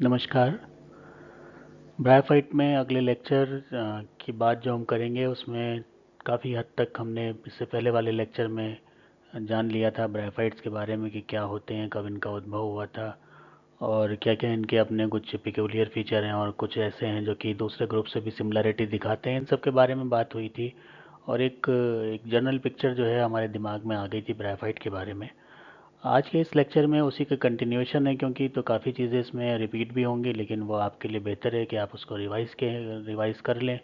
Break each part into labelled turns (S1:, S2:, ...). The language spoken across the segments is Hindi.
S1: नमस्कार। ब्रायोफाइट में अगले लेक्चर की बात जो हम करेंगे उसमें काफ़ी हद तक हमने इससे पहले वाले लेक्चर में जान लिया था ब्रायोफाइट्स के बारे में कि क्या होते हैं, कब इनका उद्भव हुआ था और क्या क्या इनके अपने कुछ पिक्यूलियर फीचर हैं और कुछ ऐसे हैं जो कि दूसरे ग्रुप से भी सिमिलरिटी दिखाते हैं। इन सब के बारे में बात हुई थी और एक जनरल पिक्चर जो है हमारे दिमाग में आ गई थी ब्रायोफाइट के बारे में। आज के इस लेक्चर में उसी का कंटिन्यूएशन है, क्योंकि तो काफ़ी चीज़ें इसमें रिपीट भी होंगी, लेकिन वो आपके लिए बेहतर है कि आप उसको रिवाइज़ कर लें।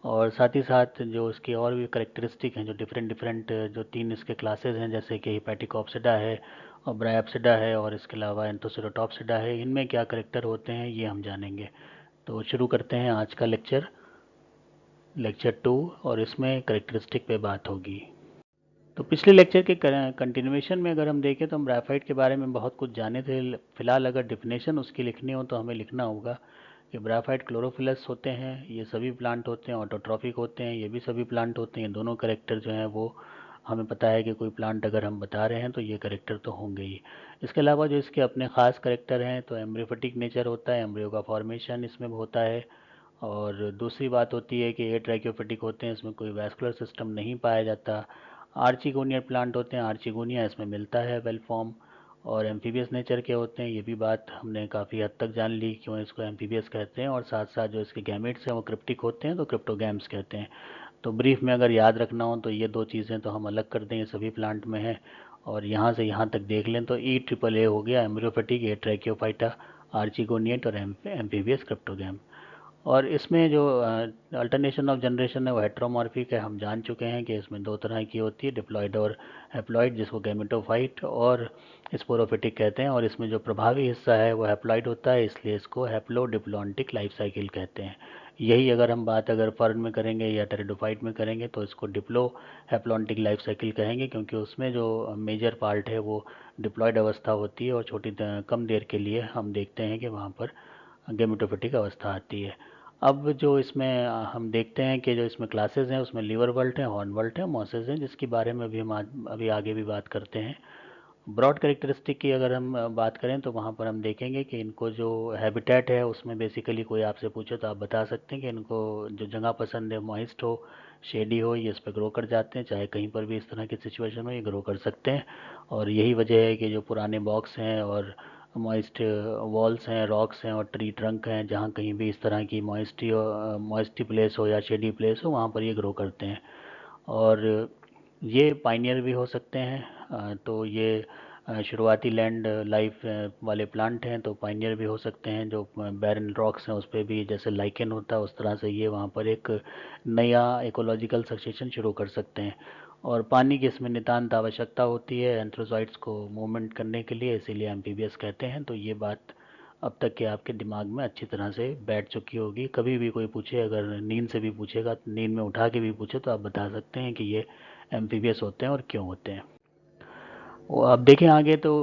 S1: और साथ ही साथ जो इसके और भी करेक्टरिस्टिक हैं, जो डिफरेंट डिफरेंट जो तीन इसके क्लासेस हैं, जैसे कि हिपैटिकोप्सिडा है और ब्रायोप्सिडा है और इसके अलावा एंथोसेरोटॉप्सिडा है, इनमें क्या करेक्टर होते हैं ये हम जानेंगे। तो शुरू करते हैं आज का लेक्चर, लेक्चर 2, और इसमें करेक्टरिस्टिक पे बात होगी। तो पिछले लेक्चर के कंटिन्यूएशन में अगर हम देखें तो हम ग्राफाइट के बारे में बहुत कुछ जाने थे। फिलहाल अगर डिफिनेशन उसकी लिखनी हो तो हमें लिखना होगा कि ग्राफाइट क्लोरोफिलस होते हैं, ये सभी प्लांट होते हैं, ऑटोट्रॉफिक होते हैं, ये भी सभी प्लांट होते हैं। ये दोनों करेक्टर जो हैं वो हमें पता है कि कोई प्लांट अगर हम बता रहे हैं तो ये करेक्टर तो होंगे ही। इसके अलावा जो इसके अपने ख़ास करेक्टर हैं, तो एम्ब्रियोफिटिक नेचर होता है, एम्ब्रियो का फॉर्मेशन इसमें होता है। और दूसरी बात होती है कि ये ट्रैक्योफिटिक होते हैं, इसमें कोई वैस्कुलर सिस्टम नहीं पाया जाता। आर्चिगोनियल प्लांट होते हैं, आर्चिगोनिया इसमें मिलता है वेल फॉर्म। और एम्फीबियस नेचर के होते हैं, ये भी बात हमने काफ़ी हद तक जान ली क्यों इसको एम्फीबियस कहते हैं। और साथ साथ जो इसके गैमेट्स हैं वो क्रिप्टिक होते हैं, तो क्रिप्टोगैम्स कहते हैं। तो ब्रीफ में अगर याद रखना हो तो ये दो चीज़ें तो हम अलग कर दें, ये सभी प्लांट में हैं। और यहाँ से यहाँ तक देख लें तो E ट्रिपल ए हो गया एम्ब्रियोफिटिक, ए ट्रैक्योफाइटा, आर्चिगोनिएट और एम्फीबियस क्रिप्टोगैम। और इसमें जो अल्टरनेशन ऑफ जनरेशन है वो हेट्रोमॉर्फिक है। हम जान चुके हैं कि इसमें दो तरह की होती है, डिप्लॉयड और हैप्लॉयड, जिसको गैमेटोफाइट और स्पोरोफिटिक कहते हैं। और इसमें जो प्रभावी हिस्सा है वो हैप्लॉयड होता है, इसलिए इसको हैप्लोडिप्लॉन्टिक लाइफ साइकिल कहते हैं। यही अगर हम बात अगर फर्न में करेंगे या टेरिडोफाइट में करेंगे तो इसको डिप्लो हैप्लॉन्टिक लाइफ साइकिल कहेंगे, क्योंकि उसमें जो मेजर पार्ट है वो डिप्लॉयड अवस्था होती है और कम देर के लिए हम देखते हैं कि वहाँ पर गेमेटोफिटिक अवस्था आती है। अब जो इसमें हम देखते हैं कि जो इसमें क्लासेस हैं उसमें लीवर वर्ल्ट हैं, हॉर्न वर्ल्ट हैं, मॉसेस हैं, जिसके बारे में अभी हम अभी आगे भी बात करते हैं। ब्रॉड कैरेक्टरिस्टिक की अगर हम बात करें तो वहाँ पर हम देखेंगे कि इनको जो हैबिटेट है उसमें बेसिकली कोई आपसे पूछे तो आप बता सकते हैं कि इनको जो जगह पसंद है, मॉइस्ट हो, शेडी हो, ये इस पर ग्रो कर जाते हैं। चाहे कहीं पर भी इस तरह की सिचुएशन हो ये ग्रो कर सकते हैं। और यही वजह है कि जो पुराने बॉक्स हैं और मॉइस्ट वॉल्स हैं, रॉक्स हैं और ट्री ट्रंक हैं, जहाँ कहीं भी इस तरह की मॉइस्टी प्लेस हो या शेडी प्लेस हो वहाँ पर ये ग्रो करते हैं। और ये पाइनियर भी हो सकते हैं। तो ये शुरुआती लैंड लाइफ वाले प्लांट हैं, तो पाइनियर भी हो सकते हैं। जो बैरन रॉक्स हैं उस पर भी जैसे लाइकेन होता है उस तरह से ये वहाँ पर एक नया इकोलॉजिकल सक्सेशन शुरू कर सकते हैं। और पानी की इसमें नितांत आवश्यकता होती है एंथ्रोजॉइट्स को मूवमेंट करने के लिए, इसीलिए एम्फीबियस कहते हैं। तो ये बात अब तक के आपके दिमाग में अच्छी तरह से बैठ चुकी होगी। कभी भी कोई पूछे, अगर नींद से भी पूछेगा, नींद में उठा के भी पूछे, तो आप बता सकते हैं कि ये एम्फीबियस होते हैं और क्यों होते हैं। वो अब देखें आगे तो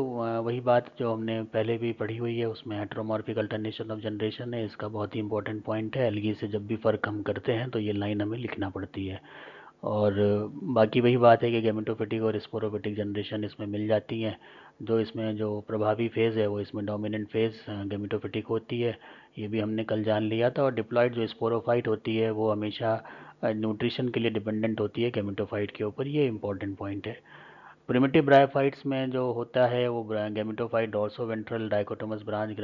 S1: वही बात जो हमने पहले भी पढ़ी हुई है, उसमें हेट्रोमॉर्फिक अल्टरनेशन ऑफ जनरेशन है। इसका बहुत ही इंपॉर्टेंट पॉइंट है। एलगी से जब भी फ़र्क हम करते हैं तो ये लाइन हमें लिखना पड़ती है। और बाकी वही बात है कि गेमेटोफिटिक और स्पोरोफिटिक जनरेशन इसमें मिल जाती हैं। जो इसमें जो प्रभावी फेज़ है वो इसमें डोमिनेंट फेज़ गेमेटोफिटिक होती है, ये भी हमने कल जान लिया था। और डिप्लॉयड जो स्पोरोफाइट होती है वो हमेशा न्यूट्रिशन के लिए डिपेंडेंट होती है गेमेटोफाइट के ऊपर, ये इंपॉर्टेंट पॉइंट है। प्रिमिटिव ब्रायोफाइट्स में जो होता है वो gametophyte dorsiventral dichotomous branch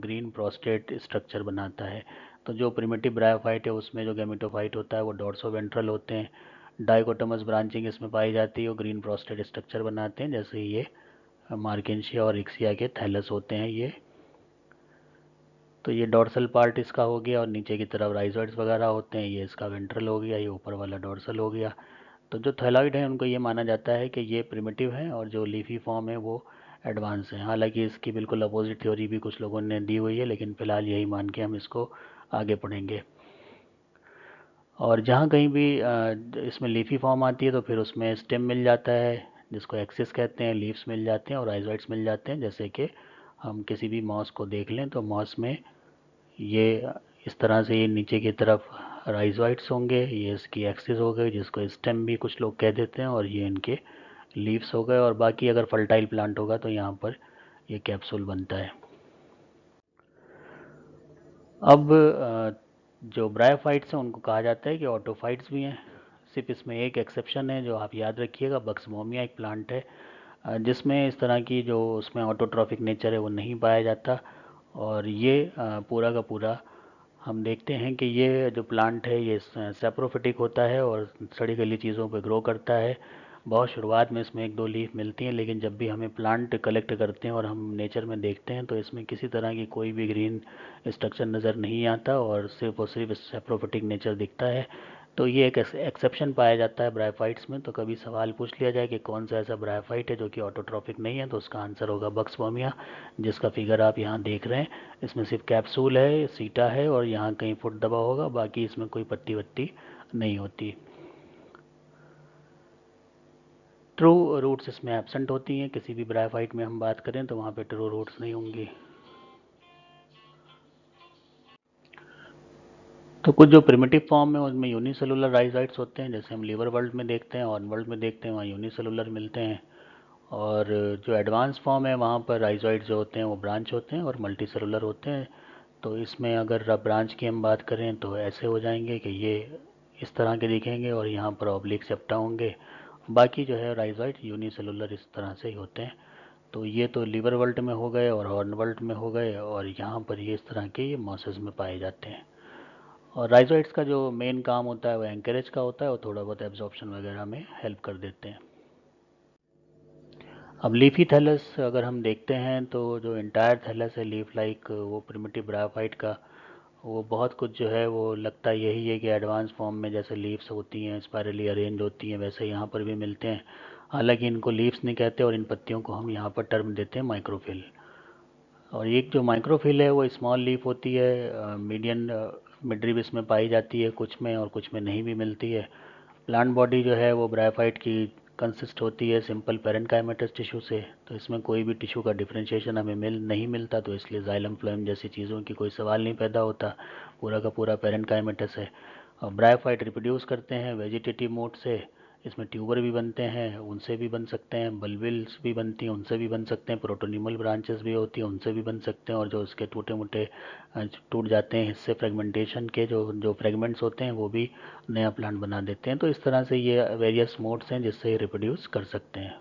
S1: green prostrate structure बनाता है। तो जो प्रिमिटिव ब्रायोफाइट है उसमें जो गेमेटोफाइट होता है वो डॉर्सोवेंट्रल होते हैं, डाइकोटोमस ब्रांचिंग इसमें पाई जाती है और ग्रीन प्रोस्टेट स्ट्रक्चर बनाते हैं, जैसे ये मार्केंशिया और इक्सिया के थैलस होते हैं ये। तो ये डॉर्सल पार्ट इसका हो गया और नीचे की तरफ राइजोइड्स वगैरह होते हैं, ये इसका वेंट्रल हो गया, ये ऊपर वाला डॉर्सल हो गया। तो जो थैलॉइड है उनको ये माना जाता है कि ये प्रिमिटिव हैं और जो लीफी फॉर्म है वो एडवांस है। हालांकि इसकी बिल्कुल अपोजिट थ्योरी भी कुछ लोगों ने दी हुई है, लेकिन फ़िलहाल यही मान के हम इसको आगे पढ़ेंगे। और जहाँ कहीं भी इसमें लीफी फॉर्म आती है तो फिर उसमें स्टेम मिल जाता है, जिसको एक्सिस कहते हैं, लीव्स मिल जाते हैं और राइजोइड्स मिल जाते हैं। जैसे कि हम किसी भी मॉस को देख लें तो मॉस में ये इस तरह से ये नीचे की तरफ राइजोइड्स होंगे, ये इसकी एक्सिस हो गई जिसको स्टेम भी कुछ लोग कह देते हैं, और ये इनके लीव्स हो गए। और बाकी अगर फर्टाइल प्लांट होगा तो यहाँ पर ये कैप्सूल बनता है। अब जो ब्रायोफाइट्स हैं उनको कहा जाता है कि ऑटोफाइट्स भी हैं। सिर्फ इसमें एक एक्सेप्शन है जो आप याद रखिएगा, बक्समोमिया एक प्लांट है जिसमें इस तरह की जो उसमें ऑटोट्रॉफिक नेचर है वो नहीं पाया जाता। और ये पूरा का पूरा हम देखते हैं कि ये जो प्लांट है ये सैप्रोफिटिक होता है और सड़ी गली चीज़ों पे ग्रो करता है। बहुत शुरुआत में इसमें एक दो लीफ मिलती हैं, लेकिन जब भी हमें प्लांट कलेक्ट करते हैं और हम नेचर में देखते हैं तो इसमें किसी तरह की कोई भी ग्रीन स्ट्रक्चर नज़र नहीं आता और सिर्फ सैप्रोफिटिक नेचर दिखता है। तो ये एक एक्सेप्शन पाया जाता है ब्रायोफाइट्स में। तो कभी सवाल पूछ लिया जाए कि कौन सा ऐसा ब्रायोफाइट है जो कि ऑटोट्रॉफिक नहीं है, तो उसका आंसर होगा बक्सबोमिया, जिसका फिगर आप यहाँ देख रहे हैं। इसमें सिर्फ कैप्सूल है, सीटा है और यहाँ कहीं फुट दबा होगा, बाकी इसमें कोई पत्ती वत्ती नहीं होती। ट्रू रूट्स इसमें एब्सेंट होती हैं। किसी भी ब्रायोफाइट में हम बात करें तो वहाँ पे ट्रू रूट्स नहीं होंगी। तो कुछ जो प्रिमिटिव फॉर्म है उनमें यूनिसेलुलर राइजोइट्स होते हैं, जैसे हम लीवर वर्ल्ड में देखते हैं और वर्ल्ड में देखते हैं, वहाँ यूनिसेलुलर मिलते हैं। और जो एडवांस फॉर्म है वहाँ पर राइजोइड जो होते हैं वो ब्रांच होते हैं और मल्टी सेलुलर होते हैं। तो इसमें अगर ब्रांच की हम बात करें तो ऐसे हो जाएंगे कि ये इस तरह के दिखेंगे और यहाँ पर ऑब्लिक सेप्टा होंगे। बाकी जो है राइजोइड यूनिसेलुलर इस तरह से ही होते हैं। तो ये तो लीवर वर्ल्ड में हो गए और हॉर्न वर्ल्ड में हो गए, और यहाँ पर ये इस तरह के ये मॉसेस में पाए जाते हैं। और राइजोइड्स का जो मेन काम होता है वो एंकरेज का होता है और थोड़ा बहुत एब्जॉर्प्शन वगैरह में हेल्प कर देते हैं। अब लीफी थैलस अगर हम देखते हैं तो जो इंटायर थैलस है लीफ लाइक वो प्रिमिटिव ब्रायोफाइट का, वो बहुत कुछ जो है वो लगता यही है कि एडवांस फॉर्म में जैसे लीव्स होती हैं स्पायरली अरेंज होती हैं वैसे यहाँ पर भी मिलते हैं। हालांकि इनको लीव्स नहीं कहते और इन पत्तियों को हम यहाँ पर टर्म देते हैं माइक्रोफिल। और एक जो माइक्रोफिल है वो स्मॉल लीफ होती है, मीडियन मिडरिब इसमें पाई जाती है कुछ में और कुछ में नहीं भी मिलती है। प्लांट बॉडी जो है वो ब्रायोफाइट की कंसिस्ट होती है सिंपल पेरेंकाइमेटस टिश्यू से। तो इसमें कोई भी टिश्यू का डिफरेंशिएशन हमें नहीं मिलता, तो इसलिए जाइलम फ्लोएम जैसी चीज़ों की कोई सवाल नहीं पैदा होता। पूरा का पूरा पेरेंकाइमेटस है। और ब्रायोफाइट रिप्रोड्यूस करते हैं वेजिटेटिव मोड से। इसमें ट्यूबर भी बनते हैं, उनसे भी बन सकते हैं, बल्बिल्स भी बनती हैं, उनसे भी बन सकते हैं, प्रोटोनिमल ब्रांचेस भी होती हैं, उनसे भी बन सकते हैं। और जो उसके टूटे मोटे टूट जाते हैं हिस्से फ्रेगमेंटेशन के, जो जो फ्रेगमेंट्स होते हैं वो भी नया प्लांट बना देते हैं। तो इस तरह से ये वेरियस मोड्स हैं जिससे ये रिप्रोड्यूस कर सकते हैं।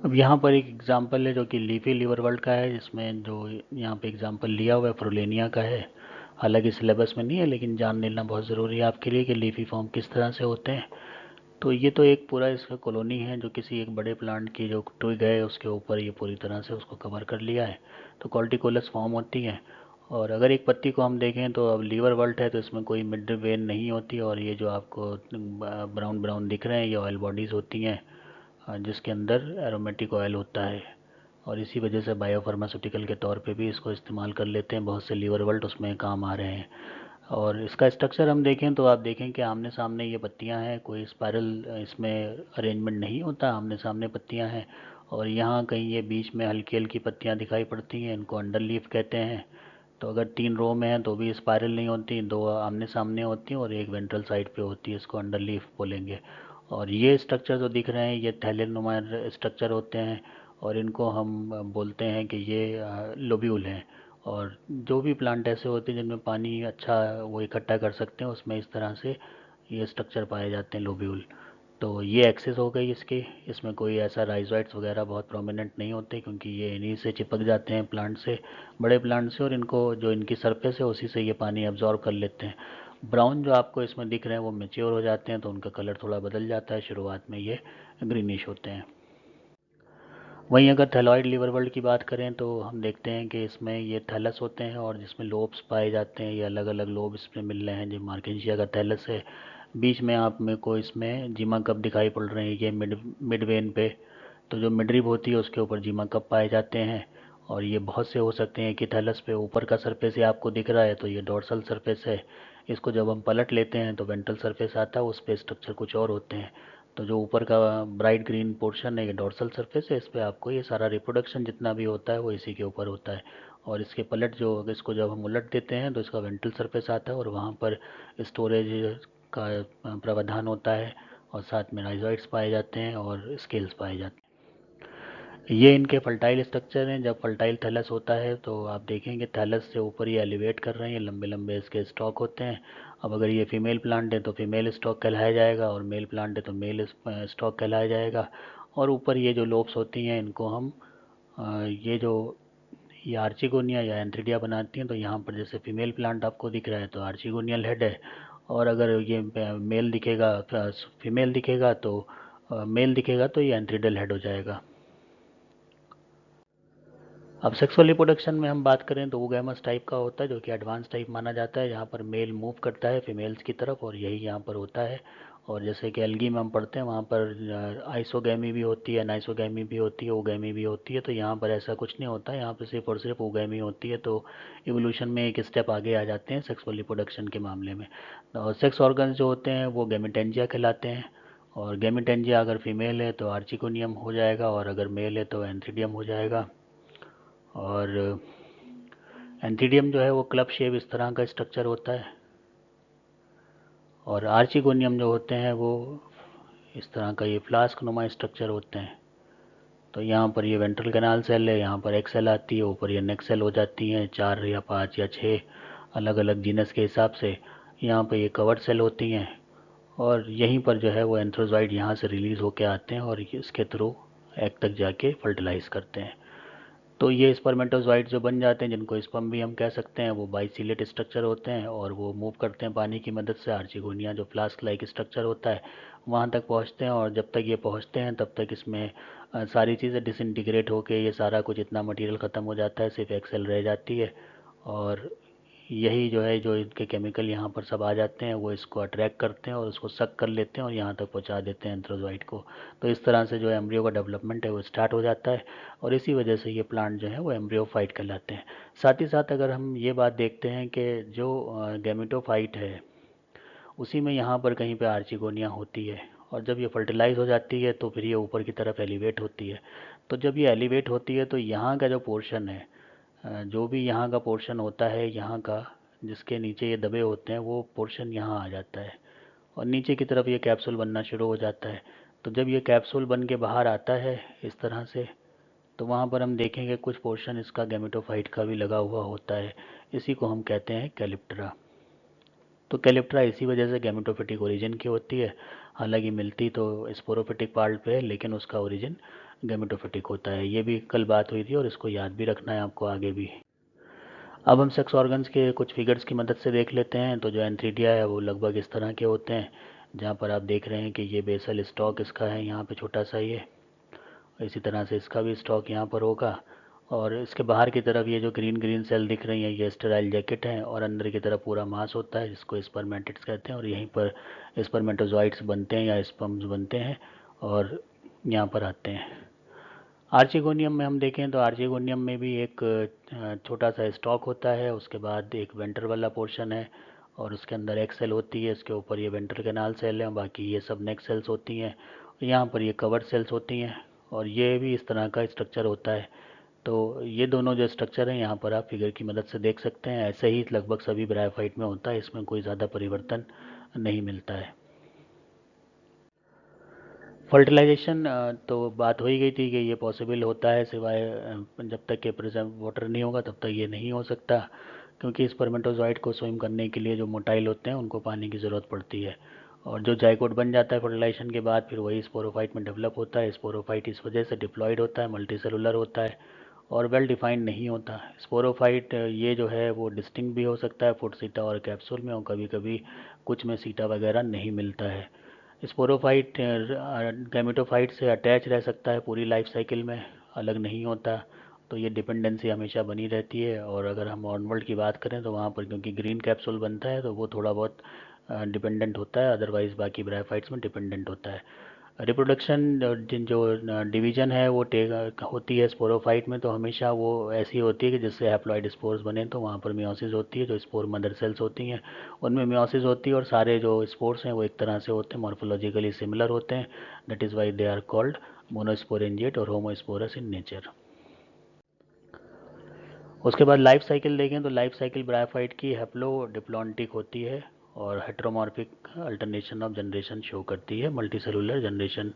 S1: अब यहाँ पर एक एग्जांपल है जो कि लीफी लिवर वर्ल्ड का है, जिसमें जो यहाँ पे एग्जांपल लिया हुआ है फ्रोलेनिया का है। हालांकि सिलेबस में नहीं है लेकिन जान लेना बहुत ज़रूरी है आपके लिए कि लीफी फॉर्म किस तरह से होते हैं। तो ये तो एक पूरा इसका कॉलोनी है जो किसी एक बड़े प्लांट की जो ट्विग है उसके ऊपर ये पूरी तरह से उसको कवर कर लिया है। तो कॉर्टिकोलस फॉर्म होती है। और अगर एक पत्ती को हम देखें तो अब लीवर वर्ल्ट है तो इसमें कोई मिड वेन नहीं होती, और ये जो आपको ब्राउन ब्राउन दिख रहे हैं ये ऑयल बॉडीज़ होती हैं जिसके अंदर एरोमेटिक ऑयल होता है। और इसी वजह से बायोफार्मास्यूटिकल के तौर पे भी इसको इस्तेमाल कर लेते हैं, बहुत से लीवर वर्ल्ट उसमें काम आ रहे हैं। और इसका स्ट्रक्चर हम देखें तो आप देखें कि आमने सामने ये पत्तियां हैं, कोई स्पाइरल इसमें अरेंजमेंट नहीं होता, आमने सामने पत्तियां हैं। और यहाँ कहीं ये बीच में हल्की हल्की पत्तियां दिखाई पड़ती हैं, इनको अंडर लीफ कहते हैं। तो अगर 3 रो में है तो भी स्पाइरल नहीं होती, 2 आमने सामने होती हैं और एक वेंट्रल साइड पे होती है, इसको अंडर लीफ बोलेंगे। और ये स्ट्रक्चर जो दिख रहे हैं ये थैलेनुमा स्ट्रक्चर होते हैं, और इनको हम बोलते हैं कि ये लोब्यूल हैं। और जो भी प्लांट ऐसे होते हैं जिनमें पानी अच्छा वो इकट्ठा कर सकते हैं उसमें इस तरह से ये स्ट्रक्चर पाए जाते हैं लोब्यूल। तो ये एक्सेस हो गई इसकी। इसमें कोई ऐसा राइजोइड्स वगैरह बहुत प्रोमिनेंट नहीं होते क्योंकि ये इन्हीं से चिपक जाते हैं प्लांट से, बड़े प्लांट से, और इनको जो इनकी सरफेस है उसी से ये पानी एब्जॉर्ब कर लेते हैं। ब्राउन जो आपको इसमें दिख रहे हैं वो मेच्योर हो जाते हैं तो उनका कलर थोड़ा बदल जाता है, शुरुआत में ये ग्रीनिश होते हैं। वहीं अगर थैलॉइड लिवर वर्ल्ड की बात करें तो हम देखते हैं कि इसमें ये थैलस होते हैं और जिसमें लोब्स पाए जाते हैं, ये अलग अलग लोब इसमें मिल रहे हैं। जो मार्केंशिया का थैलस है, बीच में आप मेरे को इसमें जीमा कप दिखाई पड़ रहे हैं ये मिड मिड वेन पे। तो जो मिडरिब होती है उसके ऊपर जीमा कप पाए जाते हैं। और ये बहुत से हो सकते हैं कि थैलस पे ऊपर का सरफेस ये आपको दिख रहा है तो ये डोर्सल सरफेस है। इसको जब हम पलट लेते हैं तो वेंट्रल सरफेस आता है, उस पे स्ट्रक्चर कुछ और होते हैं। तो जो ऊपर का ब्राइट ग्रीन पोर्शन है ये डोर्सल सरफेस है, इस पे आपको ये सारा रिप्रोडक्शन जितना भी होता है वो इसी के ऊपर होता है। और इसके पलट जो इसको जब हम उलट देते हैं तो इसका वेंट्रल सरफेस आता है और वहाँ पर स्टोरेज का प्रावधान होता है। और साथ में राइजोइड्स पाए जाते हैं और स्केल्स पाए जाते हैं। ये इनके फर्टाइल स्ट्रक्चर हैं। जब फर्टाइल थैलस होता है तो आप देखेंगे थैलस से ऊपर ये एलिवेट कर रहे हैं, लंबे लंबे इसके स्टॉक होते हैं। अब अगर ये फीमेल प्लांट है तो फीमेल स्टॉक कहलाया जाएगा, और मेल प्लांट है तो मेल स्टॉक कहलाया जाएगा। और ऊपर ये जो लोब्स होती हैं इनको हम ये जो ये आर्चिगोनिया या एंथ्रिडिया बनाती हैं, तो यहाँ पर जैसे फीमेल प्लांट आपको दिख रहा है तो आर्चिगोनियल हेड है, और अगर ये मेल दिखेगा फीमेल दिखेगा तो मेल दिखेगा तो ये एंथ्रिडल हेड हो जाएगा। अब सेक्सुअल रिप्रोडक्शन में हम बात करें तो वो गैमस टाइप का होता है, जो कि एडवांस टाइप माना जाता है, यहाँ पर मेल मूव करता है फीमेल्स की तरफ, और यही यहाँ पर होता है। और जैसे कि एल्गी में हम पढ़ते हैं वहाँ पर आइसोगैमी भी होती है, नाइसोगैमी भी होती है, ओगैमी भी होती है। तो यहाँ पर ऐसा कुछ नहीं होता है, यहाँ पर सिर्फ और सिर्फ ओगैमी होती है। तो इवोल्यूशन में एक स्टेप आगे आ जाते हैं सेक्सुअल रिप्रोडक्शन के मामले में। और सेक्स ऑर्गन्स जो होते हैं वो गैमेटेंजिया कहलाते हैं, और गैमेटेंजिया अगर फीमेल है तो आर्चिकोनियम हो जाएगा, और अगर मेल है तो एंथ्रीडियम हो जाएगा। और एंथीडियम जो है वो क्लब शेप इस तरह का स्ट्रक्चर होता है, और आर्चिगोनियम जो होते हैं वो इस तरह का ये फ्लास्क नुमा स्ट्रक्चर होते हैं। तो यहाँ पर ये वेंट्रल कैनाल सेल है, यहाँ पर एक सेल आती है, ऊपर ये नेक सेल हो जाती हैं 4 या 5 या 6 अलग अलग जीनस के हिसाब से। यहाँ पर ये कवर्ड सेल होती हैं, और यहीं पर जो है वो एंथ्रोजॉइड यहाँ से रिलीज़ होके आते हैं और इसके थ्रू एग तक जाके फर्टिलाइज करते हैं। तो ये स्पर्मेटोजोइड जो बन जाते हैं, जिनको स्पर्म भी हम कह सकते हैं, वो बाइसिलेट स्ट्रक्चर होते हैं, और वो मूव करते हैं पानी की मदद से। आर्चिगोनिया जो फ्लास्क लाइक स्ट्रक्चर होता है वहाँ तक पहुँचते हैं, और जब तक ये पहुँचते हैं तब तक इसमें सारी चीज़ें डिसइंटीग्रेट होके ये सारा कुछ इतना मटेरियल ख़त्म हो जाता है, सिर्फ एक सेल रह जाती है। और यही जो है जो इनके केमिकल यहाँ पर सब आ जाते हैं वो इसको अट्रैक्ट करते हैं और उसको सक कर लेते हैं और यहाँ तक पहुँचा देते हैं एंथ्रोजोइड को। तो इस तरह से जो एम्ब्रियो का डेवलपमेंट है वो स्टार्ट हो जाता है, और इसी वजह से ये प्लांट जो है वो एम्ब्रियोफाइट कहलाते हैं। साथ ही साथ अगर हम ये बात देखते हैं कि जो गैमेटोफाइट है उसी में यहाँ पर कहीं पे आर्चिगोनिया होती है, और जब ये फर्टिलाइज हो जाती है तो फिर ये ऊपर की तरफ एलिवेट होती है। तो जब ये एलिवेट होती है तो यहाँ का जो पोर्शन है, जो भी यहाँ का पोर्शन होता है यहाँ का, जिसके नीचे ये दबे होते हैं वो पोर्शन यहाँ आ जाता है, और नीचे की तरफ ये कैप्सूल बनना शुरू हो जाता है। तो जब ये कैप्सूल बन के बाहर आता है इस तरह से, तो वहाँ पर हम देखेंगे कुछ पोर्शन इसका गैमेटोफाइट का भी लगा हुआ होता है। इसी को हम कहते हैं कैलिप्टरा। तो कैलिप्टरा इसी वजह से गैमेटोफिटिक ओरिजिन की होती है। हालांकि मिलती तो स्पोरोफिटिक पार्ट पे है, लेकिन उसका ओरिजिन गैमेटोफिटिक होता है। ये भी कल बात हुई थी और इसको याद भी रखना है आपको आगे भी। अब हम सेक्स ऑर्गन्स के कुछ फिगर्स की मदद से देख लेते हैं। तो जो एंथ्रीडिया है वो लगभग इस तरह के होते हैं, जहाँ पर आप देख रहे हैं कि ये बेसल स्टॉक इसका है यहाँ पे छोटा सा ये, इसी तरह से इसका भी स्टॉक यहाँ पर होगा। और इसके बाहर की तरफ ये जो ग्रीन ग्रीन सेल दिख रही हैं ये स्टेराइल जैकेट हैं, और अंदर की तरफ पूरा मांस होता है जिसको स्पर्मेटिड्स कहते हैं, और यहीं पर स्पर्मेटोजॉइड्स बनते हैं या स्पर्म्स बनते हैं और यहाँ पर आते हैं। आर्चिगोनियम में हम देखें तो आर्चिगोनियम में भी एक छोटा सा स्टॉक होता है, उसके बाद एक वेंटर वाला पोर्शन है, और उसके अंदर एक सेल होती है, इसके ऊपर ये वेंट्रल कैनाल सेल है, बाकी ये सब नेक सेल्स होती हैं। यहाँ पर ये कवर्ड सेल्स होती हैं, और ये भी इस तरह का स्ट्रक्चर होता है। तो ये दोनों जो स्ट्रक्चर हैं यहाँ पर आप फिगर की मदद से देख सकते हैं। ऐसे ही लगभग सभी ब्रायोफाइट में होता है, इसमें कोई ज़्यादा परिवर्तन नहीं मिलता है। फर्टिलाइजेशन तो बात हो ही गई थी कि ये पॉसिबल होता है, सिवाय जब तक कि प्रेजेंट वाटर नहीं होगा तब तक ये नहीं हो सकता, क्योंकि स्पर्मेटोजॉइड को स्विम करने के लिए जो मोटाइल होते हैं उनको पानी की ज़रूरत पड़ती है। और जो जाइगोट बन जाता है फर्टिलाइजेशन के बाद फिर वही स्पोरोफाइट में डेवलप होता है। स्पोरोफाइट इस वजह से डिप्लॉयड होता है, मल्टी सेलुलर होता है और वेल डिफाइंड नहीं होता। स्पोरोफाइट ये जो है वो डिस्टिंक्ट भी हो सकता है फुट सीटा और कैप्सूल में, और कभी कभी कुछ में सीटा वगैरह नहीं मिलता है। स्पोरोफाइट गैमेटोफाइट से अटैच रह सकता है पूरी लाइफ साइकिल में, अलग नहीं होता। तो ये डिपेंडेंसी हमेशा बनी रहती है। और अगर हम ऑनवर्ल्ड की बात करें तो वहाँ पर क्योंकि ग्रीन कैप्सूल बनता है तो वो थोड़ा बहुत डिपेंडेंट होता है, अदरवाइज़ बाकी ब्रायोफाइट्स में डिपेंडेंट होता है। रिप्रोडक्शन जिन जो डिवीजन है वो होती है स्पोरोफाइट में, तो हमेशा वो ऐसी होती है कि जिससे हैप्लॉइड स्पोर्स बने, तो वहाँ पर मियोसिस होती है, जो स्पोर मदर सेल्स होती हैं उनमें मियोसिस होती है, और सारे जो स्पोर्स हैं वो एक तरह से होते हैं, मॉर्फोलॉजिकली सिमिलर होते हैं। That is why they are called monosporangiate और होमोस्पोरस इन नेचर। उसके बाद लाइफ साइकिल देखें तो लाइफ साइकिल ब्रायोफाइट की हैप्लो डिप्लॉन्टिक होती है, और heteromorphic alternation of generation show करती है। मल्टी सेलुलर जनरेशन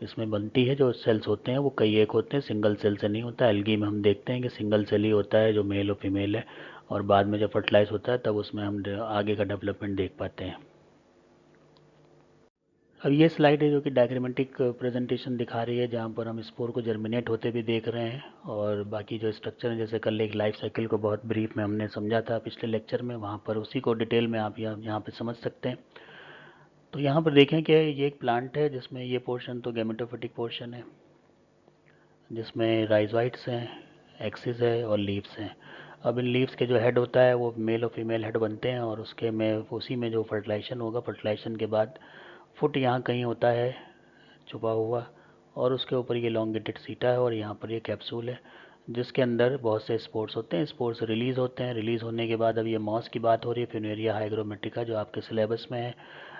S1: इसमें बनती है। जो सेल्स होते हैं वो कई एक होते हैं, सिंगल सेल से नहीं होता। एल्गी में हम देखते हैं कि सिंगल सेल ही होता है जो मेल और फीमेल है, और बाद में जब फर्टिलाइज होता है तब उसमें हम आगे का डेवलपमेंट देख पाते हैं। अब ये स्लाइड है जो कि डायग्रामेटिक प्रेजेंटेशन दिखा रही है, जहाँ पर हम स्पोर को जर्मिनेट होते भी देख रहे हैं, और बाकी जो स्ट्रक्चर है, जैसे कल एक लाइफ साइकिल को बहुत ब्रीफ में हमने समझा था पिछले लेक्चर में, वहाँ पर उसी को डिटेल में आप यहाँ पे समझ सकते हैं। तो यहाँ पर देखें कि ये एक प्लांट है जिसमें ये पोर्शन तो गैमेटोफिटिक पोर्शन है, जिसमें राइजोइट्स हैं, एक्सिस है और लीव्स हैं। अब इन लीव्स के जो हेड होता है वो मेल और फीमेल हेड बनते हैं, और उसके में उसी में जो फर्टिलाइजेशन होगा, फर्टिलाइजेशन के बाद फुट यहाँ कहीं होता है छुपा हुआ, और उसके ऊपर ये लॉन्गेटेड सीटा है, और यहाँ पर ये कैप्सूल है जिसके अंदर बहुत से स्पोर्स होते हैं। स्पोर्स रिलीज़ होते हैं। रिलीज़ होने के बाद अब ये मॉस की बात हो रही है, फ्यूनेरिया हाइग्रोमेट्रिका, जो आपके सिलेबस में है।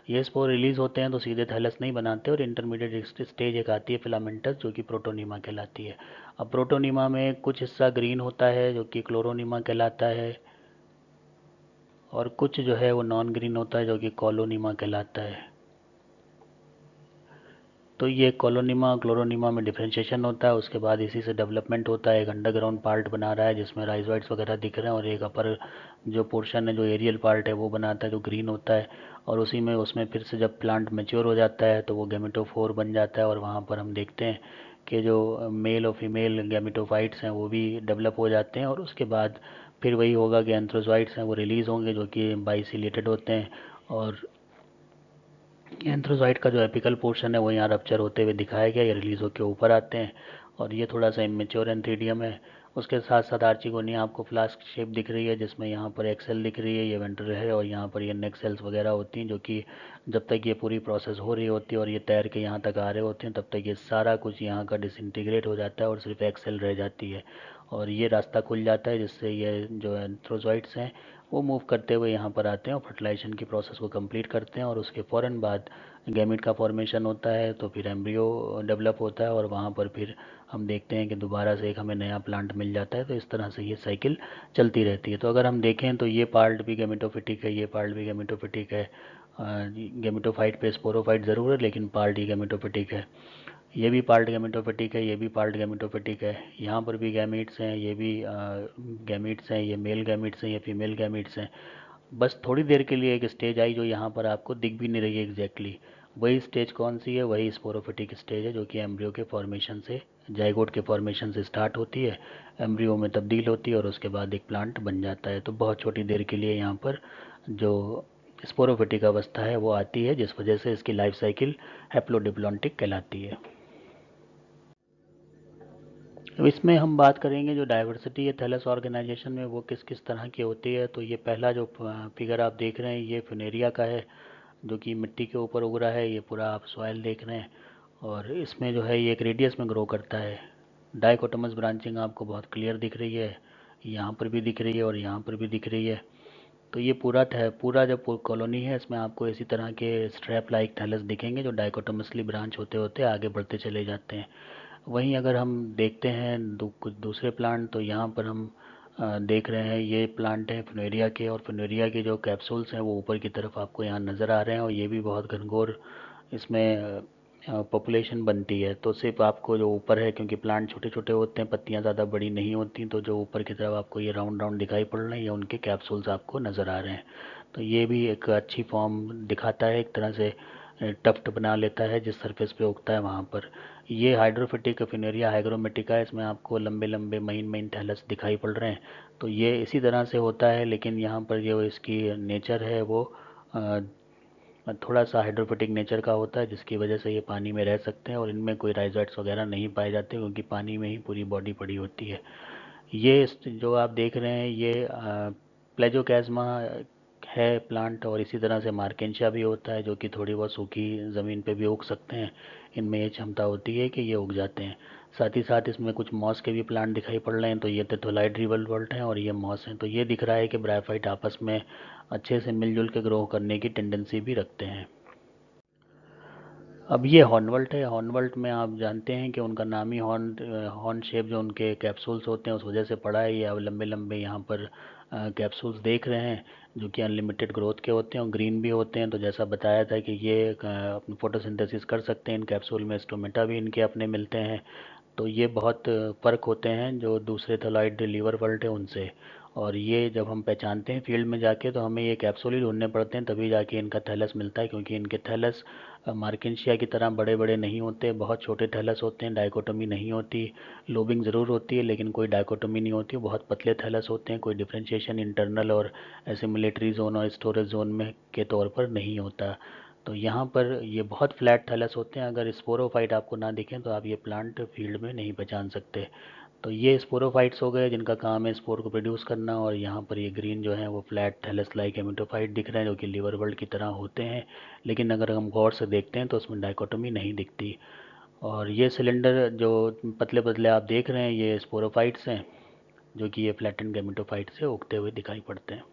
S1: ये स्पोर रिलीज़ होते हैं तो सीधे थैलस नहीं बनाते, और इंटरमीडिएट स्टेज एक आती है फिलामेंटस, जो कि प्रोटोनीमा कहलाती है। अब प्रोटोनीमा में कुछ हिस्सा ग्रीन होता है जो कि क्लोरोनीमा कहलाता है, और कुछ जो है वो नॉन ग्रीन होता है जो कि कॉलोनीमा कहलाता है। तो ये कॉलोनीमा क्लोरोनीमा में डिफ्रेंशिएशन होता है, उसके बाद इसी से डेवलपमेंट होता है। एक अंडरग्राउंड पार्ट बना रहा है जिसमें राइजोइड्स वगैरह दिख रहे हैं, और एक अपर जो पोर्शन है, जो एरियल पार्ट है, वो बनाता है जो ग्रीन होता है। और उसी में उसमें फिर से जब प्लांट मेच्योर हो जाता है तो वो गैमेटोफोर बन जाता है, और वहाँ पर हम देखते हैं कि जो मेल और फीमेल गैमेटोफाइट्स हैं वो भी डेवलप हो जाते हैं, और उसके बाद फिर वही होगा कि एंथ्रोजॉइट्स हैं वो रिलीज़ होंगे जो कि बाइसिलेटेड होते हैं, और एंथ्रोजाइट का जो एपिकल पोर्शन है वो यहाँ रप्चर होते हुए दिखाया गया, ये रिलीज होकर ऊपर आते हैं, और ये थोड़ा सा इमेच्योर एंथीडियम है। उसके साथ साथ आर्चिगोनिया आपको फ्लास्क शेप दिख रही है, जिसमें यहाँ पर एक्सेल दिख रही है, ये वेंट्रल है, और यहाँ पर ये नेक सेल्स वगैरह होती हैं, जो कि जब तक ये पूरी प्रोसेस हो रही होती है और ये तैर के यहाँ तक आ रहे होते हैं, तब तक ये सारा कुछ यहाँ का डिसइंटीग्रेट हो जाता है और सिर्फ एक्सेल रह जाती है, और ये रास्ता खुल जाता है जिससे ये जो एंथ्रोजॉइट्स हैं वो मूव करते हुए यहाँ पर आते हैं और फर्टिलाइजेशन की प्रोसेस को कंप्लीट करते हैं, और उसके फ़ौरन बाद गैमीट का फॉर्मेशन होता है, तो फिर एम्ब्रियो डेवलप होता है, और वहाँ पर फिर हम देखते हैं कि दोबारा से एक हमें नया प्लांट मिल जाता है। तो इस तरह से ये साइकिल चलती रहती है। तो अगर हम देखें तो ये पार्ट भी गैमेटोफिटिक है, ये पार्ट भी गैमेटोफिटिक है। गैमेटोफाइट पे स्पोरोफाइट ज़रूर है, लेकिन पार्ट ही गैमेटोफिटिक है। ये भी पार्ट गैमेटोफिटिक है, ये भी पार्ट गैमेटोफिटिक है। यहाँ पर भी गैमीट्स हैं, ये भी गैमीट्स हैं, ये मेल गैमीट्स हैं, ये फीमेल गैमीट्स हैं। बस थोड़ी देर के लिए एक स्टेज आई जो यहाँ पर आपको दिख भी नहीं रही है एग्जैक्टली। वही स्टेज कौन सी है? वही स्पोरोफिटिक स्टेज है, जो कि एम्ब्रियो के फॉर्मेशन से, जाइगोट के फॉर्मेशन से स्टार्ट होती है, एम्ब्रियो में तब्दील होती है, और उसके बाद एक प्लांट बन जाता है। तो बहुत छोटी देर के लिए यहाँ पर जो स्पोरोफिटिक अवस्था है वो आती है, जिस वजह से इसकी लाइफ साइकिल हैप्लोडिप्लॉन्टिक कहलाती है। अब इसमें हम बात करेंगे जो डाइवर्सिटी है थैलस ऑर्गेनाइजेशन में, वो किस किस तरह की होती है। तो ये पहला जो फिगर आप देख रहे हैं ये फ्यूनेरिया का है, जो कि मिट्टी के ऊपर उग रहा है। ये पूरा आप सॉइल देख रहे हैं, और इसमें जो है ये एक रेडियस में ग्रो करता है। डाइकोटोमस ब्रांचिंग आपको बहुत क्लियर दिख रही है, यहाँ पर भी दिख रही है और यहाँ पर भी दिख रही है। तो ये पूरा जो कॉलोनी है, इसमें आपको इसी तरह के स्ट्रैप लाइक थैलस दिखेंगे जो डाइकोटोमसली ब्रांच होते होते आगे बढ़ते चले जाते हैं। वहीं अगर हम देखते हैं कुछ दूसरे प्लांट, तो यहाँ पर हम देख रहे हैं ये प्लांट है फ्लोरिया के, और फ्लोरिया के जो कैप्सूल्स हैं वो ऊपर की तरफ आपको यहाँ नज़र आ रहे हैं, और ये भी बहुत घनघोर इसमें पॉपुलेशन बनती है। तो सिर्फ आपको जो ऊपर है, क्योंकि प्लांट छोटे छोटे होते हैं, पत्तियाँ ज़्यादा बड़ी नहीं होती, तो जो ऊपर की तरफ आपको ये राउंड राउंड दिखाई पड़ रहे हैं, ये उनके कैप्सूल्स आपको नज़र आ रहे हैं। तो ये भी एक अच्छी फॉर्म दिखाता है, एक तरह से टफ्ट बना लेता है जिस सरफेस पे उगता है वहाँ पर। ये हाइड्रोफिटिक फिनेरिया हाइग्रोमेटिका, इसमें आपको लंबे लंबे महीन महीन थैलस दिखाई पड़ रहे हैं। तो ये इसी तरह से होता है, लेकिन यहाँ पर जो इसकी नेचर है वो अ, थोड़ा सा हाइड्रोफिटिक नेचर का होता है, जिसकी वजह से ये पानी में रह सकते हैं, और इनमें कोई राइजोइट्स वगैरह नहीं पाए जाते, क्योंकि पानी में ही पूरी बॉडी पड़ी होती है। ये जो आप देख रहे हैं ये प्लेजोकैज़्मा है प्लांट, और इसी तरह से मार्केंशिया भी होता है, जो कि थोड़ी बहुत सूखी ज़मीन पे भी उग सकते हैं। इनमें ये क्षमता होती है कि ये उग जाते हैं। साथ ही साथ इसमें कुछ मॉस के भी प्लांट दिखाई पड़ रहे हैं, तो ये टेथोलाइट रिवोल्ट हैं और ये मॉस हैं। तो ये दिख रहा है कि ब्रायोफाइट आपस में अच्छे से मिलजुल के ग्रो करने की टेंडेंसी भी रखते हैं। अब ये हॉर्नवल्ट है। हॉर्नवल्ट में आप जानते हैं कि उनका नाम ही हॉर्न हॉर्न शेप जो उनके कैप्सूल्स होते हैं उस वजह से पड़ा है। ये अब लंबे लंबे यहाँ पर कैप्सूल्स देख रहे हैं जो कि अनलिमिटेड ग्रोथ के होते हैं और ग्रीन भी होते हैं। तो जैसा बताया था कि ये अपनी फोटोसिंथेसिस कर सकते हैं इन कैप्सूल में, स्टोमेटा भी इनके अपने मिलते हैं। तो ये बहुत फ़र्क होते हैं जो दूसरे थैलॉइड लीवर वर्ल्ट है उनसे। और ये जब हम पहचानते हैं फील्ड में जाके तो हमें ये कैप्सूल ही ढूंढने पड़ते हैं, तभी जाके इनका थैलस मिलता है। क्योंकि इनके थैलस मार्किनशिया की तरह बड़े बड़े नहीं होते, बहुत छोटे थैलस होते हैं। डाइकोटोमी नहीं होती, लोबिंग ज़रूर होती है लेकिन कोई डाइकोटोमी नहीं होती। बहुत पतले थैलस होते हैं, कोई डिफ्रेंशिएशन इंटरनल और एसिमुलेटरी जोन और स्टोरेज जोन में के तौर पर नहीं होता। तो यहाँ पर ये बहुत फ्लैट थैलस होते हैं। अगर स्पोरोफाइट आपको ना दिखें तो आप ये प्लांट फील्ड में नहीं पहचान सकते। तो ये स्पोरोफाइट्स हो गए जिनका काम है स्पोर को प्रोड्यूस करना। और यहाँ पर ये ग्रीन जो है वो फ्लैट थैलस लाइक हेमेटोफाइट दिख रहे हैं जो कि लीवर वर्ल्ड की तरह होते हैं। लेकिन अगर हम गौर से देखते हैं तो उसमें डाइकोटोमी नहीं दिखती। और ये सिलेंडर जो पतले पतले आप देख रहे हैं ये स्पोरोफाइट्स हैं जो कि ये फ्लैटेंड गेमेटोफाइट से उगते हुए दिखाई पड़ते हैं।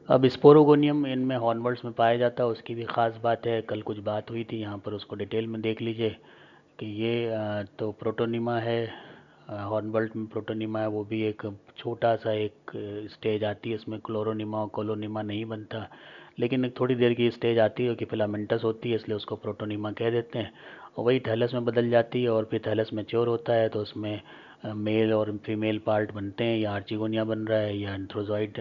S1: अब स्पोरोगोनियम इनमें हॉर्नवर्ड्स में पाया जाता है, उसकी भी ख़ास बात है। कल कुछ बात हुई थी यहाँ पर, उसको डिटेल में देख लीजिए कि ये तो प्रोटोनिमा है। हॉर्नवर्ल्ड में प्रोटोनिमा है, वो भी एक छोटा सा एक स्टेज आती है। इसमें क्लोरोनिमा और कोलोनिमा नहीं बनता, लेकिन एक थोड़ी देर की स्टेज आती है कि फिलामेंटस होती है, इसलिए उसको प्रोटोनिमा कह देते हैं। और वही थैलस में बदल जाती है और फिर थैलस मैच्योर होता है तो उसमें मेल और फीमेल पार्ट बनते हैं, या आर्चिगोनिया बन रहा है या एंथ्रोजॉइड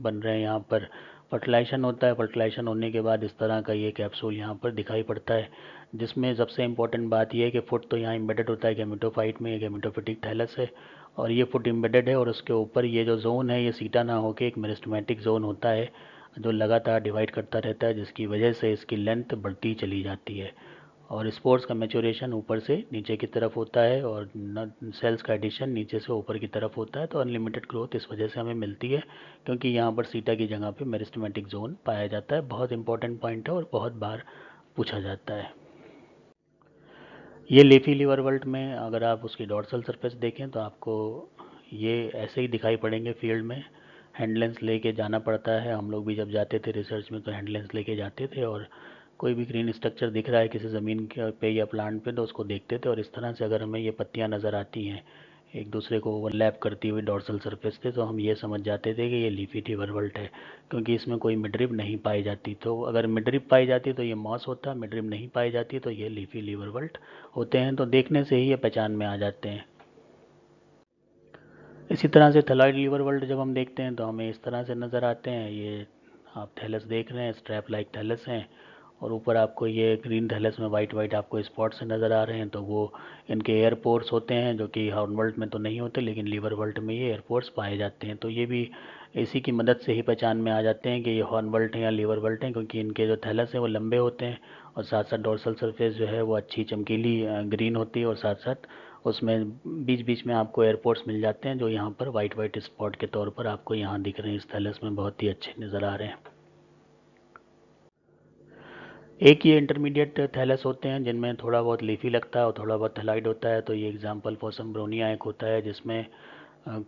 S1: बन रहे हैं। यहाँ पर फर्टिलाइजेशन होता है। फर्टिलाइजेशन होने के बाद इस तरह का ये कैप्सूल यहाँ पर दिखाई पड़ता है, जिसमें सबसे इम्पोर्टेंट बात यह है कि फुट तो यहाँ इम्बेडेड होता है गेमेटोफाइट में। ये गेमेटोफिटिक थैलस है और ये फुट इम्बेडेड है। और उसके ऊपर ये जो जोन है ये सीटा ना होकर एक मेरिस्टेमेटिक जोन होता है जो लगातार डिवाइड करता रहता है, जिसकी वजह से इसकी लेंथ बढ़ती चली जाती है। और स्पोर्स का मैच्योरेशन ऊपर से नीचे की तरफ होता है और सेल्स का एडिशन नीचे से ऊपर की तरफ होता है। तो अनलिमिटेड ग्रोथ इस वजह से हमें मिलती है क्योंकि यहाँ पर सीटा की जगह पे मेरिस्टेमेटिक जोन पाया जाता है। बहुत इंपॉर्टेंट पॉइंट है और बहुत बार पूछा जाता है। ये लीफी लिवर वर्ल्ट में अगर आप उसकी डॉर्सल सरफेस देखें तो आपको ये ऐसे ही दिखाई पड़ेंगे फील्ड में। हैंड लेंस लेके जाना पड़ता है। हम लोग भी जब जाते थे रिसर्च में तो हैंड लेंस लेके जाते थे और कोई भी ग्रीन स्ट्रक्चर दिख रहा है किसी ज़मीन के पे या प्लांट पे तो उसको देखते थे। और इस तरह से अगर हमें ये पत्तियां नज़र आती हैं एक दूसरे को ओवरलैप करती हुई डॉर्सल सरफेस पे, तो हम ये समझ जाते थे कि ये लीफी टिवरवल्ट है, क्योंकि इसमें कोई मिडरिप नहीं पाई जाती। तो अगर मिडरिप पाई जाती तो ये मॉस होता, मिडरिप नहीं पाई जाती तो ये लीफी लिवरवल्ट होते हैं। तो देखने से ही ये पहचान में आ जाते हैं। इसी तरह से थैलॉइड लीवर वर्ल्ड जब हम देखते हैं तो हमें इस तरह से नज़र आते हैं। ये आप थैलस देख रहे हैं, स्ट्रैप लाइक थैलस हैं और ऊपर आपको ये ग्रीन थैलस में वाइट वाइट आपको स्पॉट्स नज़र आ रहे हैं। तो वो इनके एयर पोर्स होते हैं जो कि हॉर्न वर्ल्ड में तो नहीं होते, लेकिन लीवर वर्ल्ड में ये एयर पोर्स पाए जाते हैं। तो ये भी इसी की मदद से ही पहचान में आ जाते हैं कि ये हॉर्न वर्ल्ड हैं या लीवर वर्ल्ड हैं, क्योंकि इनके जो थैलस हैं वो लंबे होते हैं और साथ साथ डोर्सल सरफेस जो है वो अच्छी चमकीली ग्रीन होती है और साथ साथ उसमें बीच बीच में आपको एयरपोर्ट्स मिल जाते हैं जो यहाँ पर वाइट वाइट स्पॉट के तौर पर आपको यहाँ दिख रहे हैं। इस थैलस में बहुत ही अच्छे नज़र आ रहे हैं। एक ये इंटरमीडिएट थैलस होते हैं जिनमें थोड़ा बहुत लीफी लगता है और थोड़ा बहुत थैलाइड होता है। तो ये एग्जांपल फॉसम ब्रोनिया एक होता है जिसमें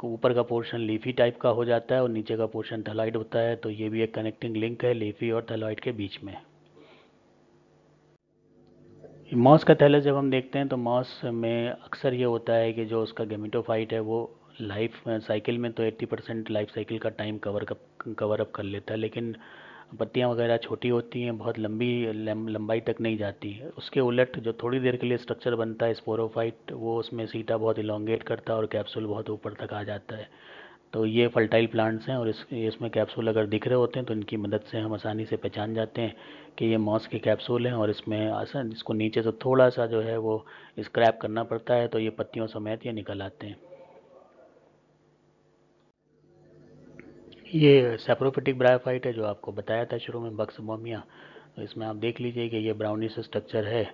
S1: ऊपर का पोर्शन लीफी टाइप का हो जाता है और नीचे का पोर्शन थैलाइड होता है। तो ये भी एक कनेक्टिंग लिंक है लीफी और थैलाइड के बीच में। मॉस का थैलस जब हम देखते हैं तो मॉस में अक्सर ये होता है कि जो उसका गेमिटोफाइट है वो लाइफ साइकिल में तो 80% लाइफ साइकिल का टाइम कवर अप कर लेता है, लेकिन पत्तियां वगैरह छोटी होती हैं, बहुत लंबाई तक नहीं जाती है। उसके उलट जो थोड़ी देर के लिए स्ट्रक्चर बनता है स्पोरोफाइट, वो उसमें सीटा बहुत इलोंगेट करता है और कैप्सूल बहुत ऊपर तक आ जाता है। तो ये फर्टाइल प्लांट्स हैं और इसमें कैप्सूल अगर दिख रहे होते हैं तो इनकी मदद से हम आसानी से पहचान जाते हैं कि ये मॉस के कैप्सूल हैं। और इसमें आसान इसको नीचे से थोड़ा सा जो है वो स्क्रैप करना पड़ता है तो ये पत्तियों समेत ये निकल आते हैं। ये सैप्रोफिटिक ब्रायोफाइट है जो आपको बताया था शुरू में, बक्स बोमिया। तो इसमें आप देख लीजिए कि ये ब्राउनिश स्ट्रक्चर है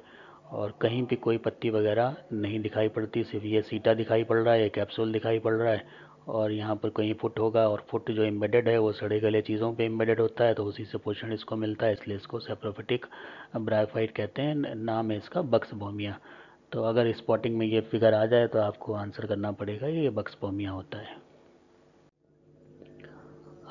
S1: और कहीं भी कोई पत्ती वगैरह नहीं दिखाई पड़ती, सिर्फ ये सीटा दिखाई पड़ रहा है, ये कैप्सूल दिखाई पड़ रहा है। और यहाँ पर कहीं फुट होगा और फुट जो एम्बेडेड है वो सड़े गले चीज़ों पे एम्बेडेड होता है, तो उसी से पोषण इसको मिलता है, इसलिए इसको सैप्रोफिटिक ब्रायोफाइट कहते हैं। नाम है इसका बक्स बोमिया। तो अगर स्पॉटिंग में ये फिगर आ जाए तो आपको आंसर करना पड़ेगा ये बक्स बोमिया होता है।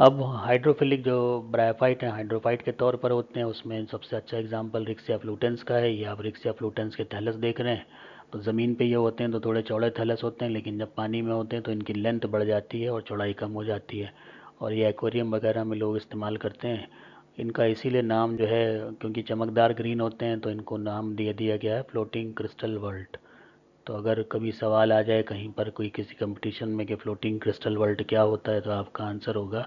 S1: अब हाइड्रोफिलिक जो ब्रायोफाइट हैं हाइड्रोफाइट के तौर पर होते हैं, उसमें सबसे अच्छा एग्जांपल रिक्सिया फ्लूटेंस का है। ये आप रिक्सिया फ्लूटेंस के थैलस देख रहे हैं। तो ज़मीन पे ये होते हैं तो थोड़े चौड़े थैलस होते हैं, लेकिन जब पानी में होते हैं तो इनकी लेंथ बढ़ जाती है और चौड़ाई कम हो जाती है, और ये एक्वेरियम वगैरह में लोग इस्तेमाल करते हैं। इनका इसीलिए नाम जो है, क्योंकि चमकदार ग्रीन होते हैं तो इनको नाम दे दिया गया है फ्लोटिंग क्रिस्टल वर्ल्ड। तो अगर कभी सवाल आ जाए कहीं पर कोई किसी कंपटीशन में कि फ्लोटिंग क्रिस्टल वर्ल्ड क्या होता है, तो आपका आंसर होगा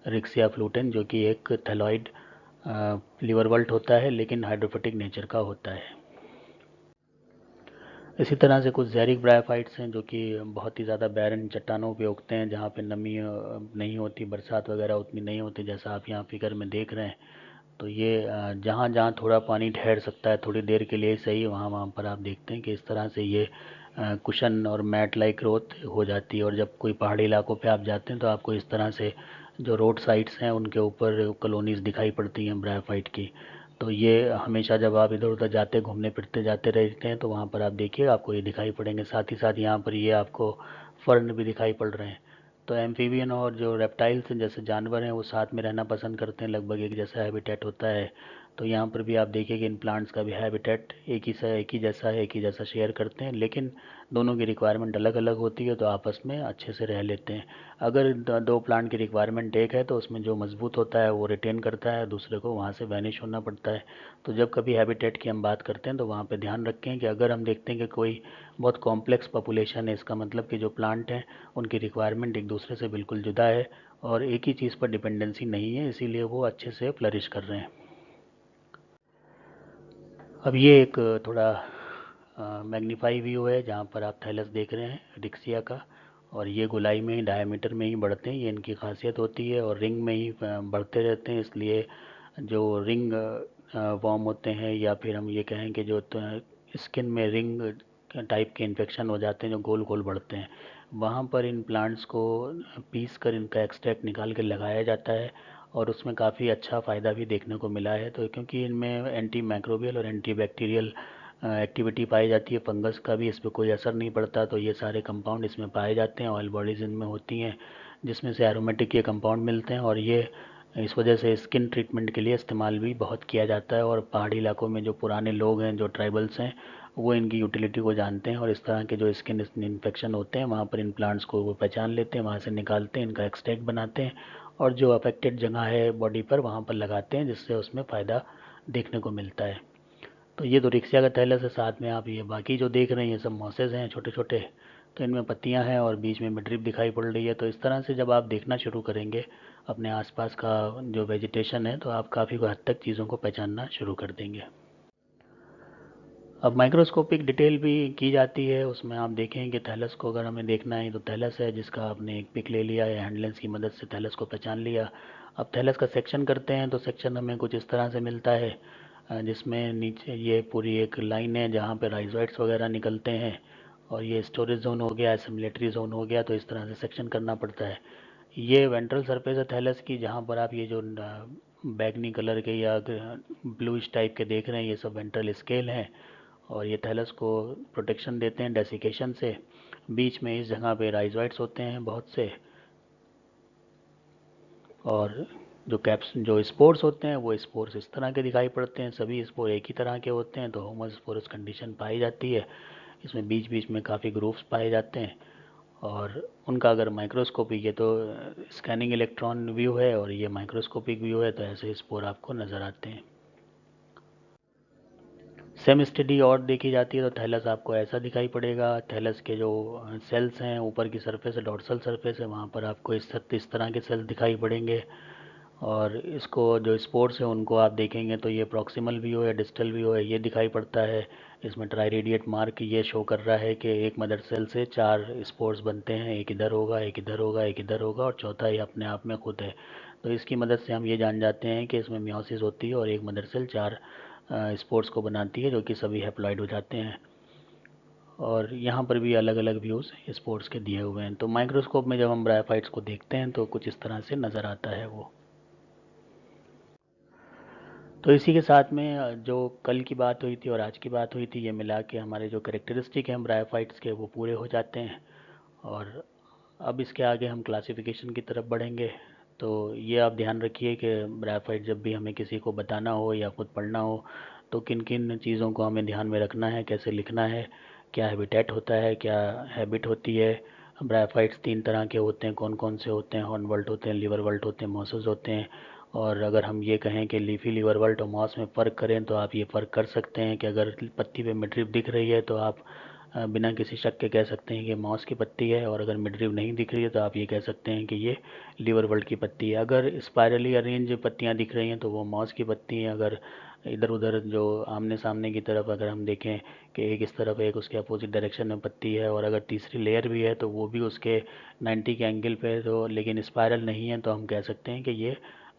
S1: रिक्सिया फ्लूटेन, जो कि एक थैलॉइड लिवर वर्ल्ट होता है, लेकिन हाइड्रोफोटिक नेचर का होता है। इसी तरह से कुछ जैरिक ब्रायोफाइट्स हैं जो कि बहुत ही ज़्यादा बैरन चट्टानों पे उगते हैं, जहाँ पे नमी नहीं होती, बरसात वगैरह उतनी नहीं होती, जैसा आप यहाँ फिगर में देख रहे हैं। तो ये जहाँ जहाँ थोड़ा पानी ठहर सकता है थोड़ी देर के लिए ही सही, वहाँ वहाँ पर आप देखते हैं कि इस तरह से ये कुशन और मैट लाइक ग्रोथ हो जाती है। और जब कोई पहाड़ी इलाकों पे आप जाते हैं तो आपको इस तरह से जो रोड साइड्स हैं उनके ऊपर कॉलोनीज दिखाई पड़ती हैं ब्रायोफाइट की। तो ये हमेशा जब आप इधर उधर जाते घूमने फिरते जाते रहते हैं तो वहाँ पर आप देखिए आपको ये दिखाई पड़ेंगे। साथ ही साथ यहाँ पर ये आपको फर्न भी दिखाई पड़ रहे हैं। तो एम्फीबियन और जो रेप्टाइल्स हैं जैसे जानवर हैं वो साथ में रहना पसंद करते हैं, लगभग एक जैसा हैबिटेट होता है। तो यहाँ पर भी आप देखिए कि इन प्लांट्स का भी हैबिटेट एक ही जैसा है, एक ही जैसा शेयर करते हैं, लेकिन दोनों की रिक्वायरमेंट अलग अलग होती है, तो आपस में अच्छे से रह लेते हैं। अगर दो प्लांट की रिक्वायरमेंट एक है तो उसमें जो मजबूत होता है वो रिटेन करता है, दूसरे को वहाँ से वैनिश होना पड़ता है। तो जब कभी हैबिटेट की हम बात करते हैं तो वहाँ पे ध्यान रखें कि अगर हम देखते हैं कि कोई बहुत कॉम्प्लेक्स पॉपुलेशन है, इसका मतलब कि जो प्लांट हैं उनकी रिक्वायरमेंट एक दूसरे से बिल्कुल जुदा है और एक ही चीज़ पर डिपेंडेंसी नहीं है, इसीलिए वो अच्छे से फ्लरिश कर रहे हैं। अब ये एक थोड़ा मैग्नीफाई व्यू है जहाँ पर आप थैलस देख रहे हैं रिक्सिया का, और ये गोलाई में ही डायमीटर में ही बढ़ते हैं, ये इनकी खासियत होती है, और रिंग में ही बढ़ते रहते हैं। इसलिए जो रिंग वॉर्म होते हैं, या फिर हम ये कहें कि जो स्किन में रिंग टाइप के इन्फेक्शन हो जाते हैं जो गोल गोल बढ़ते हैं, वहाँ पर इन प्लांट्स को पीस कर इनका एक्सट्रैक्ट निकाल के लगाया जाता है, और उसमें काफ़ी अच्छा फ़ायदा भी देखने को मिला है। तो क्योंकि इनमें एंटी माइक्रोबियल और एंटी बैक्टीरियल एक्टिविटी पाई जाती है, फंगस का भी इस पर कोई असर नहीं पड़ता, तो ये सारे कंपाउंड इसमें पाए जाते हैं, ऑयल बॉडीज़ इनमें होती हैं जिसमें से एरोमेटिक ये कंपाउंड मिलते हैं, और ये इस वजह से स्किन ट्रीटमेंट के लिए इस्तेमाल भी बहुत किया जाता है। और पहाड़ी इलाकों में जो पुराने लोग हैं जो ट्राइबल्स हैं वो इनकी यूटिलिटी को जानते हैं, और इस तरह के जो स्किन इन्फेक्शन होते हैं वहाँ पर इन प्लांट्स को वो पहचान लेते हैं, वहाँ से निकालते हैं, इनका एक्सट्रैक्ट बनाते हैं, और जो अफेक्टेड जगह है बॉडी पर वहाँ पर लगाते हैं, जिससे उसमें फ़ायदा देखने को मिलता है। तो ये तो रिक्सिया का थैलस है, साथ में आप ये बाकी जो देख रहे हैं ये सब मॉसेस हैं छोटे छोटे। तो इनमें पत्तियां हैं और बीच में मिड्रिप दिखाई पड़ रही है। तो इस तरह से जब आप देखना शुरू करेंगे अपने आसपास का जो वेजिटेशन है, तो आप काफ़ी हद तक चीज़ों को पहचानना शुरू कर देंगे। अब माइक्रोस्कोपिक डिटेल भी की जाती है, उसमें आप देखें कि थैलस को अगर हमें देखना है तो थैलस है जिसका आपने एक पिक ले लिया या हैंड लेंस की मदद से थैलस को पहचान लिया। अब थैलस का सेक्शन करते हैं तो सेक्शन हमें कुछ इस तरह से मिलता है, जिसमें नीचे ये पूरी एक लाइन है जहाँ पे राइजोइड्स वगैरह निकलते हैं, और ये स्टोरेज जोन हो गया, एसिमुलेटरी जोन हो गया, तो इस तरह से सेक्शन करना पड़ता है। ये वेंट्रल सरफेस है थैलस की, जहाँ पर आप ये जो बैगनी कलर के या ब्लूइश टाइप के देख रहे हैं ये सब वेंट्रल स्केल हैं, और ये थैलस को प्रोटेक्शन देते हैं डेसिकेशन से। बीच में इस जगह पे राइजोइड्स होते हैं बहुत से, और जो स्पोर्स होते हैं वो स्पोर्स इस तरह के दिखाई पड़ते हैं, सभी स्पोर एक ही तरह के होते हैं, तो होमोस्पोरस कंडीशन पाई जाती है। इसमें बीच बीच में काफ़ी ग्रुप्स पाए जाते हैं, और उनका अगर माइक्रोस्कोपी, ये तो स्कैनिंग इलेक्ट्रॉन व्यू है और ये माइक्रोस्कोपिक व्यू है, तो ऐसे स्पोर आपको नज़र आते हैं। सेम स्टडी और देखी जाती है तो थैलस आपको ऐसा दिखाई पड़ेगा। थैलस के जो सेल्स हैं ऊपर की सरफेस है, डॉर्सल सरफेस है, वहाँ पर आपको इस तरह के सेल्स दिखाई पड़ेंगे। और इसको जो स्पोर्स है उनको आप देखेंगे तो ये प्रॉक्सिमल व्यू है, डिस्टल व्यू है, ये दिखाई पड़ता है। इसमें ट्राइरेडिएट मार्क ये शो कर रहा है कि एक मदर सेल से 4 स्पोर्स बनते हैं, एक इधर होगा, एक इधर होगा, एक इधर होगा, और चौथा ये अपने आप में खुद है। तो इसकी मदद से हम ये जान जाते हैं कि इसमें मियोसिस होती है और एक मदर सेल 4 स्पोर्स को बनाती है जो कि सभी हैप्लॉइड हो जाते हैं। और यहाँ पर भी अलग अलग व्यूज़ स्पोर्ट्स के दिए हुए हैं। तो माइक्रोस्कोप में जब हम ब्रायोफाइट्स को देखते हैं तो कुछ इस तरह से नज़र आता है वो। तो इसी के साथ में जो कल की बात हुई थी और आज की बात हुई थी, ये मिला के हमारे जो कैरेक्टरिस्टिक हैं ब्रायोफाइट्स के वो पूरे हो जाते हैं। और अब इसके आगे हम क्लासिफिकेशन की तरफ बढ़ेंगे। तो ये आप ध्यान रखिए कि ब्रायोफाइट जब भी हमें किसी को बताना हो या खुद पढ़ना हो तो किन किन चीज़ों को हमें ध्यान में रखना है, कैसे लिखना है, क्या हैबिटेट होता है, क्या हैबिट होती है। ब्रायोफाइट्स 3 तरह के होते हैं, कौन कौन से होते हैं? हॉर्नवॉल्ट होते हैं, लिवरवॉल्ट होते हैं, मॉसेस होते हैं। और अगर हम ये कहें कि लीफी लिवरवॉल्ट और मॉस में फ़र्क करें तो आप ये फ़र्क कर सकते हैं कि अगर पत्ती पे मिडरिप दिख रही है तो आप बिना किसी शक के कह सकते हैं कि मॉस की पत्ती है, और अगर मिडरिप नहीं दिख रही है तो आप ये कह सकते हैं कि ये लिवरवॉल्ट की पत्ती है। अगर स्पायरली अरेंज पत्तियाँ दिख रही हैं तो वो मॉस की पत्ती है। अगर इधर उधर जो आमने सामने की तरफ अगर हम देखें कि एक इस तरफ एक उसके अपोजिट डायरेक्शन में पत्ती है और अगर तीसरी लेयर भी है तो वो भी उसके 90 के एंगल पे है तो लेकिन स्पायरल नहीं है तो हम कह सकते हैं कि ये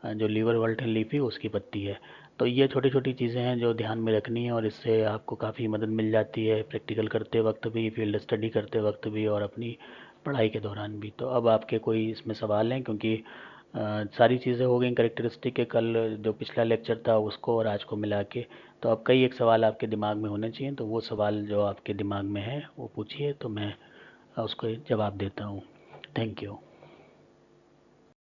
S1: जो लीवर वल्टन लीफी उसकी पत्ती है। तो ये छोटी छोटी चीज़ें हैं जो ध्यान में रखनी है और इससे आपको काफ़ी मदद मिल जाती है प्रैक्टिकल करते वक्त भी, फील्ड स्टडी करते वक्त भी और अपनी पढ़ाई के दौरान भी। तो अब आपके कोई इसमें सवाल हैं? क्योंकि सारी चीज़ें हो गई करेक्टरिस्टिक के, कल जो पिछला लेक्चर था उसको और आज को मिला के। तो अब कई एक सवाल आपके दिमाग में होने चाहिए, तो वो सवाल जो आपके दिमाग में है वो पूछिए तो मैं उसको जवाब देता हूँ। Thank you.